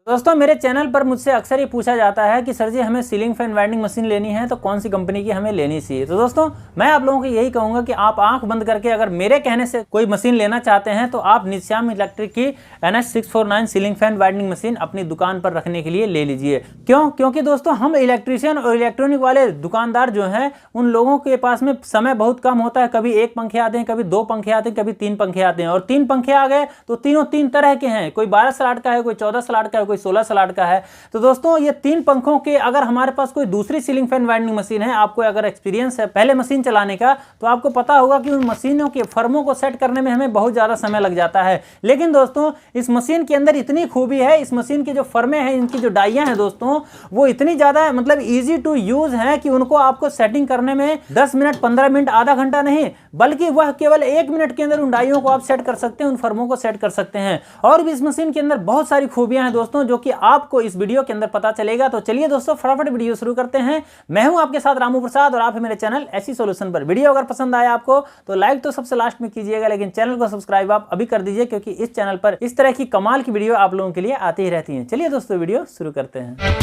दोस्तों मेरे चैनल पर मुझसे अक्सर ये पूछा जाता है कि सर जी हमें सीलिंग फैन वाइंडिंग मशीन लेनी है तो कौन सी कंपनी की हमें लेनी चाहिए। तो दोस्तों मैं आप लोगों को यही कहूंगा कि आप आंख बंद करके अगर मेरे कहने से कोई मशीन लेना चाहते हैं तो आप निश्याम इलेक्ट्रिक की NH649 ceiling fan winding machine अपनी दुकान पर रखने के लिए ले लीजिए। क्यों? क्योंकि दोस्तों हम इलेक्ट्रीशियन और इलेक्ट्रॉनिक वाले दुकानदार जो हैं उन लोगों के पास में समय बहुत कम होता है। कभी एक पंखे आते हैं, कभी दो पंखे आते हैं, कभी तीन पंखे आते हैं, और तीन पंखे आ गए तो तीनों तीन तरह के हैं। कोई 12 स्लॉट का है, कोई 14 स्लॉट का है, कोई 16 स्लॉट का है। तो दोस्तों ये तीन पंखों के अगर हमारे पास कोई दूसरी सीलिंग फैन वाइंडिंग मशीन है, आपको अगर एक्सपीरियंस है पहले मशीन चलाने का, तो आपको पता होगा कि उन मशीनों के फर्मों को सेट करने में हमें बहुत ज्यादा समय लग जाता है। लेकिन दोस्तों इस मशीन के अंदर इतनी खूबी है, इस मशीन की जो फर्में हैं, इनकी जो डाइयां हैं दोस्तों, वो इतनी ज्यादा मतलब इजी टू यूज है कि उनको आपको सेटिंग करने में 10 मिनट 15 मिनट आधा घंटा नहीं, बल्कि वह केवल 1 मिनट के अंदर उन डाइयों को आप सेट कर सकते हैं, उन फर्मों को सेट कर सकते हैं। और भी इस मशीन के अंदर बहुत सारी खूबियां हैं दोस्तों, जो कि आपको इस वीडियो के अंदर पता चलेगा। तो चलिए दोस्तों फटाफट वीडियो शुरू करते हैं। मैं हूं आपके साथ रामू प्रसाद और आप है मेरे चैनल ऐसी सॉल्यूशन पर। वीडियो अगर पसंद आया आपको तो लाइक तो सबसे लास्ट में कीजिएगा, लेकिन चैनल को सब्सक्राइब आप अभी कर दीजिए, क्योंकि इस चैनल पर इस तरह की कमाल की वीडियो आप लोगों के लिए आती ही रहती है। चलिए दोस्तों वीडियो शुरू करते हैं।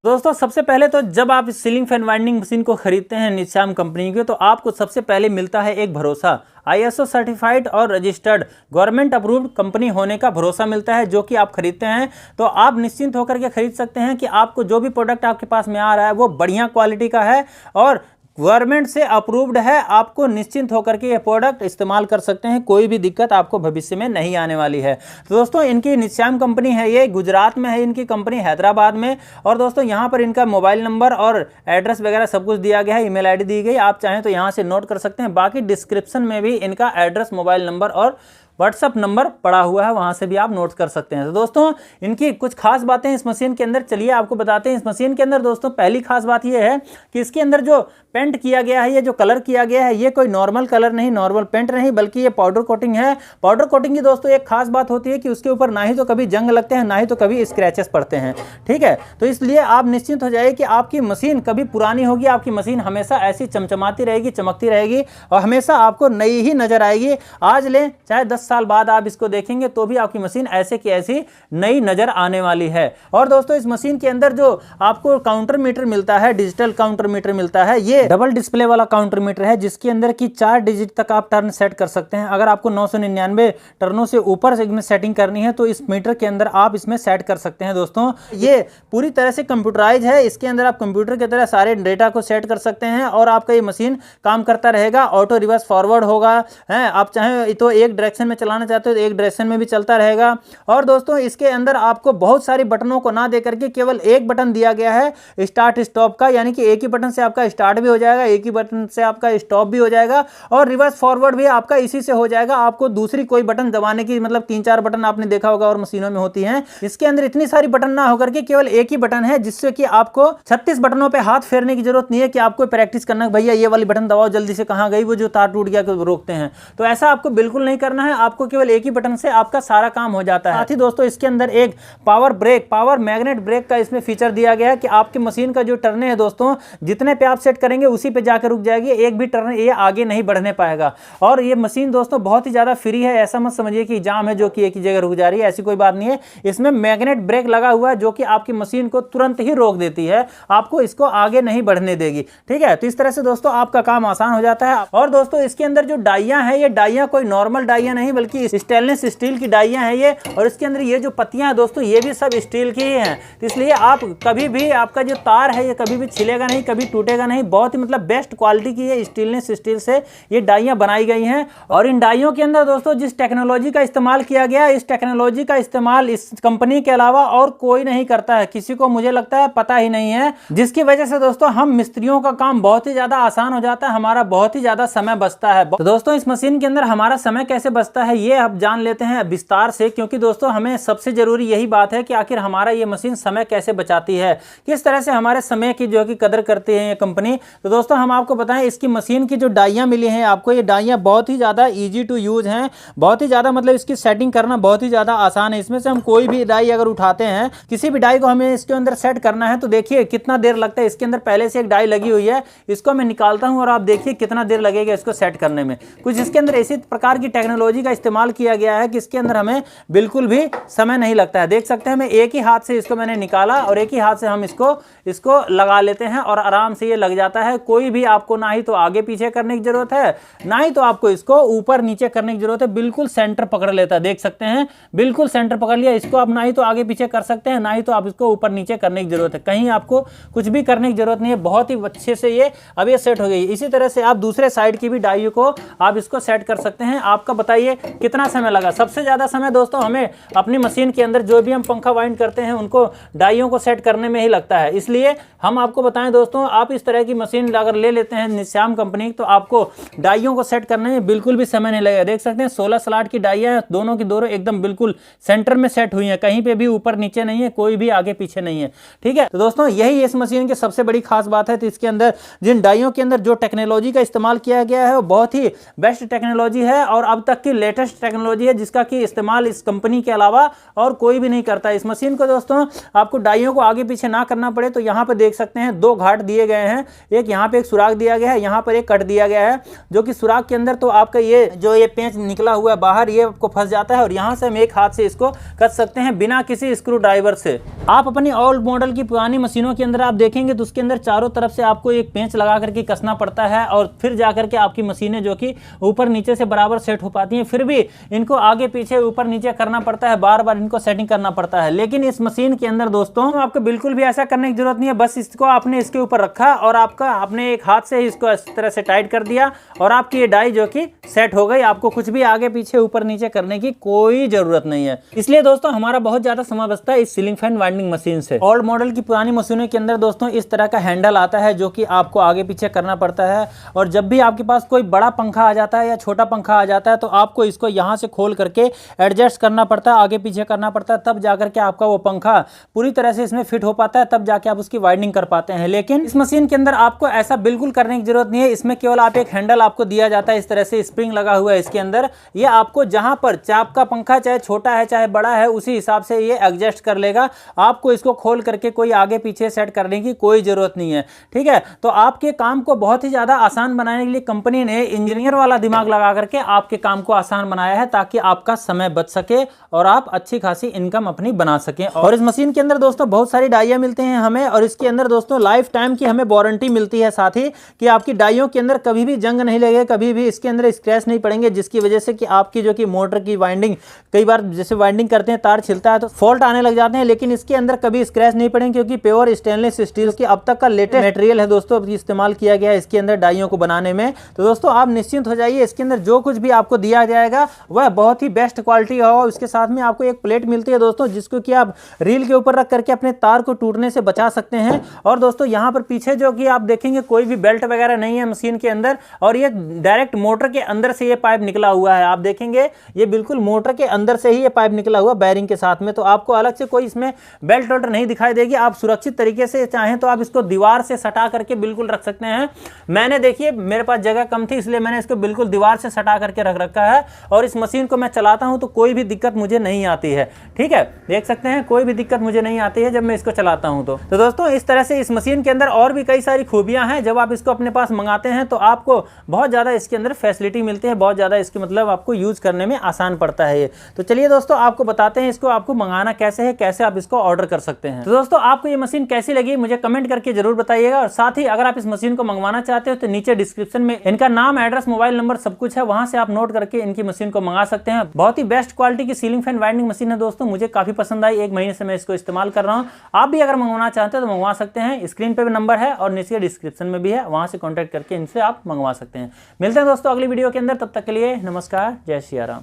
दोस्तों सबसे पहले तो जब आप इस सीलिंग फैन वाइंडिंग मशीन को खरीदते हैं निश्याम कंपनी की, तो आपको सबसे पहले मिलता है एक भरोसा, ISO सर्टिफाइड और रजिस्टर्ड गवर्नमेंट अप्रूव्ड कंपनी होने का भरोसा मिलता है, जो कि आप खरीदते हैं तो आप निश्चिंत होकर के खरीद सकते हैं कि आपको जो भी प्रोडक्ट आपके पास में आ रहा है वो बढ़िया क्वालिटी का है और गवर्नमेंट से अप्रूव्ड है। आपको निश्चिंत होकर के ये प्रोडक्ट इस्तेमाल कर सकते हैं, कोई भी दिक्कत आपको भविष्य में नहीं आने वाली है। तो दोस्तों इनकी निश्याम कंपनी है, ये गुजरात में है इनकी कंपनी, हैदराबाद में। और दोस्तों यहाँ पर इनका मोबाइल नंबर और एड्रेस वगैरह सब कुछ दिया गया है, ईमेल आईडी दी गई, आप चाहें तो यहाँ से नोट कर सकते हैं। बाकी डिस्क्रिप्शन में भी इनका एड्रेस, मोबाइल नंबर और व्हाट्सअप नंबर पड़ा हुआ है, वहां से भी आप नोट कर सकते हैं। तो दोस्तों इनकी कुछ खास बातें इस मशीन के अंदर, चलिए आपको बताते हैं। इस मशीन के अंदर दोस्तों पहली खास बात यह है कि इसके अंदर जो पेंट किया गया है, ये जो कलर किया गया है, ये कोई नॉर्मल कलर नहीं, नॉर्मल पेंट नहीं, बल्कि ये पाउडर कोटिंग है। पाउडर कोटिंग की दोस्तों एक खास बात होती है कि उसके ऊपर ना ही तो कभी जंग लगते हैं, ना ही तो कभी स्क्रैचेस पड़ते हैं, ठीक है। तो इसलिए आप निश्चिंत हो जाइए कि आपकी मशीन कभी पुरानी होगी, आपकी मशीन हमेशा ऐसी चमचमाती रहेगी, चमकती रहेगी और हमेशा आपको नई ही नजर आएगी। आज लें चाहे 10 साल बाद आप इसको देखेंगे तो भी आपकी मशीन ऐसे की ऐसी नई नजर आने वाली है। और दोस्तों इस मशीन के अंदर जो आपको काउंटर मीटर मिलता है, डिजिटल काउंटर मीटर मिलता है, ये डबल डिस्प्ले वाला काउंटर मीटर है, जिसके अंदर की 4 डिजिट तक आप टर्न सेट कर सकते हैं। अगर आपको 999 टर्नों से ऊपर से सेटिंग करनी है तो इस मीटर के अंदर आप इसमें सेट कर सकते हैं। दोस्तों ये पूरी तरह से कंप्यूटराइज है, इसके अंदर आप कंप्यूटर की तरह सारे डेटा को सेट कर सकते हैं और आपका ये मशीन काम करता रहेगा। ऑटो रिवर्स फॉरवर्ड होगा, है आप चाहे तो एक डायरेक्शन में चलाना चाहते हो तो एक डायरेक्शन में भी चलता रहेगा। और दोस्तों इसके अंदर आपको बहुत सारी बटनों को ना दे करके केवल एक बटन दिया गया है स्टार्ट स्टॉप का, यानी कि एक ही बटन से आपका स्टार्ट भी हो जाएगा, एक ही बटन से आपका स्टॉप भी हो जाएगा और रिवर्स फॉरवर्ड भी आपका इसी से हो जाएगा। आपको दूसरी कोई बटन दबाने की, मतलब 3-4 बटन आपने देखा होगा और मशीनों में होती हैं, इसके अंदर इतनी सारी बटन ना होकर के केवल एक ही बटन है, जिससे कि आपको 36 बटनों पे हाथ फेरने की जरूरत नहीं है कि आपको प्रैक्टिस करना भैया ये वाली बटन दबाओ जल्दी से, कहां गई वो जो तार टूट गया को रोकते हैं। तो ऐसा आपको बिल्कुल नहीं करना है, आपको केवल एक ही बटन से आपका सारा काम हो जाता है। साथ ही दोस्तों इसके अंदर एक power brake, power magnet brake का इसमें फीचर दिया गया है कि आपकी मशीन का जो टर्न है दोस्तों, जितने पे आप सेट करेंगे उसी पे जाकर रुक जाएगी, एक भी टर्न ये आगे नहीं बढ़ने पाएगा। और ये मशीन दोस्तों बहुत ही ज्यादा फ्री है, ऐसा मत समझिए कि जाम है जो कि एक ही जगह रुक जा रही है, ऐसी कोई बात नहीं है। इसमें मैग्नेट ब्रेक लगा हुआ है जो कि आपकी मशीन को तुरंत ही रोक देती है, आपको इसको आगे नहीं बढ़ने देगी, ठीक है। तो इस तरह से दोस्तों आपका काम आसान हो जाता है। और दोस्तों इसके अंदर जो डाइयां हैं, ये डाइयां कोई नॉर्मल डाइयां नहीं बल्कि स्टेनलेस स्टील की डाइयां हैं ये, और इसके अंदर ये जो पत्तियां हैं दोस्तों ये भी सब स्टील की ही हैं। तो इसलिए आप कभी भी, आपका जो तार है ये कभी भी छिलेगा नहीं, कभी टूटेगा नहीं, बहुत ही मतलब बेस्ट क्वालिटी की है, स्टेनलेस स्टील से ये डाइयां बनाई गई हैं। और इन डाइयों के अंदर दोस्तों जिस टेक्नोलॉजी का इस्तेमाल किया गया, इस टेक्नोलॉजी का इस्तेमाल इस कंपनी के अलावा और कोई नहीं करता है, किसी को मुझे लगता है पता ही नहीं है, जिसकी वजह से दोस्तों हम मिस्त्रियों का काम बहुत ही ज्यादा आसान हो जाता है, हमारा बहुत ही ज्यादा समय बचता है। तो दोस्तों इस मशीन के अंदर हमारा समय कैसे बचता है ये अब जान लेते हैं विस्तार से, क्योंकि दोस्तों हमें सबसे जरूरी यही बात है कि आखिर हमारा ये मशीन समय कैसे बचाती है, किस तरह से हमारे समय की जो कि कदर करती है ये कंपनी। तो दोस्तों हम आपको बताएं इसकी मशीन की जो डाइयाँ मिली हैं आपको, ये डाइयाँ बहुत ही ज़्यादा ईजी टू यूज हैं, बहुत ही ज़्यादा मतलब इसकी सेटिंग करना बहुत ही ज़्यादा आसान है। इसमें से हम कोई भी डाई अगर उठाते हैं, किसी भी डाई को हमें इसके अंदर सेट करना है तो देखिए कितना देर लगता है। इसके अंदर पहले से एक डाई लगी हुई है, इसको मैं निकालता हूं और आप देखिए कितना देर लगेगा इसको सेट करने में। कुछ इसके अंदर इसी प्रकार की टेक्नोलॉजी का इस्तेमाल किया गया है कि इसके अंदर हमें बिल्कुल भी समय नहीं लगता है। देख सकते हैं मैं एक ही हाथ से इसको मैंने निकाला और एक ही हाथ से हम इसको लगा लेते हैं और आराम से ये लग जाता है। कोई भी आपको ना ही तो आगे पीछे करने की जरूरत है, ना ही तो आपको इसको ऊपर नीचे करने की जरूरत है, बिल्कुल सेंटर पकड़ लेता है। देख सकते हैं बिल्कुल सेंटर पकड़ लिया। इसको आप ना ही तो आगे पीछे कर सकते हैं, ना ही तो आप इसको ऊपर नीचे करने की जरूरत है। कहीं आपको कुछ भी करने की जरूरत नहीं है, बहुत ही अच्छे से ये अब ये सेट हो गई। इसी तरह से आप दूसरे साइड की भी डाइयों को आप इसको सेट कर सकते हैं। आपका बताइए कितना समय लगा? सबसे ज्यादा समय दोस्तों हमें अपनी मशीन के अंदर जो भी हम पंखा वाइंड करते हैं उनको डाइयों को सेट करने में ही लगता है। इसलिए हम आपको बताएं दोस्तों, आप इस तरह की मशीन अगर ले लेते हैं निशाम कंपनी तो आपको डाइयों को सेट करने में बिल्कुल भी समय नहीं लगेगा। देख सकते हैं 16 स्लॉट की डाइयां हैं, दोनों की दोनों एकदम बिल्कुल सेंटर में सेट हुई हैं, कहीं पे भी ऊपर नीचे नहीं है, कोई भी आगे पीछे नहीं है। ठीक है, तो दोस्तों यही इस मशीन की सबसे बड़ी खास बात है। तो इसके अंदर जिन डाइयों के अंदर जो टेक्नोलॉजी का इस्तेमाल किया गया है वो बहुत ही बेस्ट टेक्नोलॉजी है और अब तक की लेटेस्ट टेक्नोलॉजी है, जिसका कि इस्तेमाल इस कंपनी के अलावा और कोई भी नहीं करता। इस मशीन को दोस्तों आपको डाइयों को आगे पीछे ना करना पड़े। तो यहाँ पे देख सकते हैं 2 घाट दिए गए हैं, एक यहाँ पे एक सुराख दिया गया है, यहाँ पर एक कट दिया गया है, जो कि सुराख के अंदर तो आपका ये जो ये पेंच निकला हुआ है बाहर, ये आपको फंस जाता है और यहाँ से हम एक हाथ से इसको कस सकते हैं बिना किसी स्क्रू ड्राइवर से। आप अपनी ओल्ड मॉडल की पुरानी मशीनों के अंदर आप देखेंगे तो उसके अंदर चारों तरफ से आपको एक पेंच लगा करके कसना पड़ता है और फिर जाकर के आपकी मशीनें जो कि ऊपर नीचे से बराबर सेट हो पाती हैं। फिर भी इनको आगे पीछे ऊपर नीचे करना पड़ता है, बार बार इनको सेटिंग करना पड़ता है। लेकिन इस मशीन के अंदर दोस्तों आपको बिल्कुल भी ऐसा करने की जरूरत नहीं है। बस इसको आपने इसके ऊपर रखा और आपने एक हाथ से इसको इस तरह से टाइट कर दिया और आपकी ये डाई जो कि सेट हो गई। आपको कुछ भी आगे पीछे ऊपर नीचे करने की कोई जरूरत नहीं है। इसलिए दोस्तों हमारा बहुत ज्यादा समय बचता है इस सीलिंग फैन वाइंडिंग मशीन से। ओल्ड मॉडल की पुरानी मशीनों के अंदर दोस्तों इस तरह का हैंडल आता है जो कि आपको आगे पीछे करना पड़ता है और जब भी आपके पास कोई बड़ा पंखा आ जाता है या छोटा पंखा आ जाता है तो आपको इसको यहाँ से खोल करके एडजस्ट करना पड़ता है, आगे पीछे करना पड़ता है, तब जाकर के आपका वो पंखा पूरी तरह से इसमें फिट हो पाता है, तब जाके आप उसकी वाइंडिंग कर पाते हैं। लेकिन इस मशीन के अंदर आपको ऐसा बिल्कुल करने की जरूरत नहीं है। इसमें केवल आप एक हैंडल आपको दिया जाता है, इस तरह से स्प्रिंग लगा हुआ है इसके अंदर। ये आपको जहां पर आपका पंखा चाहे छोटा है चाहे बड़ा है उसी हिसाब से ये एडजस्ट कर लेगा। आपको इसको खोल करके कोई आगे पीछे सेट करने की कोई जरूरत नहीं है। ठीक है, तो आपके काम को बहुत ही ज्यादा आसान बनाने के लिए कंपनी ने इंजीनियर वाला दिमाग लगा करके आपके काम को आसान बनाया है ताकि आपका समय बच सके और आप अच्छी खासी इनकम अपनी बना सकें। और इस मशीन के अंदर दोस्तों बहुत सारी डाइयां मिलते हैं हमें और इसके अंदर दोस्तों लाइफ टाइम की हमें वारंटी मिलती है, साथ ही कि आपकी डाइयों के अंदर कभी भी जंग नहीं लगेगा, कभी भी इसके अंदर स्क्रैच नहीं पड़ेंगे, जिसकी वजह से कि आपकी जो कि मोटर की वाइंडिंग कई बार जैसे वाइंडिंग करते हैं तार छिलता है तो फॉल्ट आने लग जाते हैं। लेकिन इसके अंदर कभी स्क्रैच नहीं पड़ेंगे क्योंकि प्योर स्टेनलेस स्टील की अब तक का लेटेस्ट मटेरियल है दोस्तों, इस्तेमाल किया गया है इसके अंदर डाइयों को बनाने में। तो दोस्तों आप निश्चिंत हो जाइए, इसके अंदर जो कुछ भी आपको दिया जाएगा वह बहुत ही बेस्ट क्वालिटी होगा। उसके साथ में आपको एक प्लेट मिलती है दोस्तों, जिसको कि आप रील के ऊपर रख करके अपने तार को टूटने से बचा सकते हैं। और दोस्तों यहाँ पर पीछे जो कि आप देखेंगे कोई भी बेल्ट वगैरह नहीं है मशीन के अंदर और ये डायरेक्ट मोटर के अंदर से ये पाइप निकला हुआ है। आप देखेंगे ये बिल्कुल मोटर के अंदर से ही ये पाइप निकला हुआ बैरिंग के साथ में, तो आपको अलग से कोई इसमें बेल्ट वेल्ट नहीं दिखाई देगी। आप सुरक्षित तरीके से चाहें तो आप इसको दीवार से सटा करके बिल्कुल रख सकते हैं। मैंने देखिए मेरे पास जगह कम थी इसलिए मैंने इसको बिल्कुल दीवार से सटा करके रख रखा है और इस मशीन को मैं चलाता हूं तो कोई भी दिक्कत मुझे नहीं आती है। ठीक है, देख सकते हैं कोई भी दिक्कत मुझे नहीं आती है जब मैं इसको चलाता हूं। तो दोस्तों इस तरह से इस मशीन के अंदर और भी कई सारी खूबियां हैं। जब आप इसको अपने पास मंगाते हैं तो आपको बहुत ज्यादा इसके अंदर फैसिलिटी मिलती है, बहुत ज्यादा इसके मतलब आपको यूज करने में आसान पड़ता है ये। तो चलिए दोस्तों आपको बताते हैं इसको आपको मंगाना कैसे है, कैसे आप इसको ऑर्डर कर सकते हैं। तो दोस्तों आपको ये मशीन कैसी लगी मुझे कमेंट करके जरूर बताइएगा और साथ ही अगर आप इस मशीन को मंगवाना चाहते हो तो नीचे डिस्क्रिप्शन में इनका नाम, एड्रेस, मोबाइल नंबर सब कुछ है, वहां से आप नोट करके इनकी मशीन को मंगा सकते हैं। बहुत ही बेस्ट क्वालिटी की सीलिंग फैन वाइंडिंग मशीन है दोस्तों, मुझे काफी पसंद आई, 1 महीने से मैं इसको इस्तेमाल कर रहा हूँ। आप भी अगर मंगवाना चाहते हो तो मंगवा सकते हैं, स्क्रीन पे भी नंबर है और नीचे डिस्क्रिप्शन में भी है, वहां से कॉन्टैक्ट करके इनसे आप मंगवा सकते हैं। मिलते हैं दोस्तों अगली वीडियो के अंदर, तब तक के लिए नमस्कार, जय श्री राम।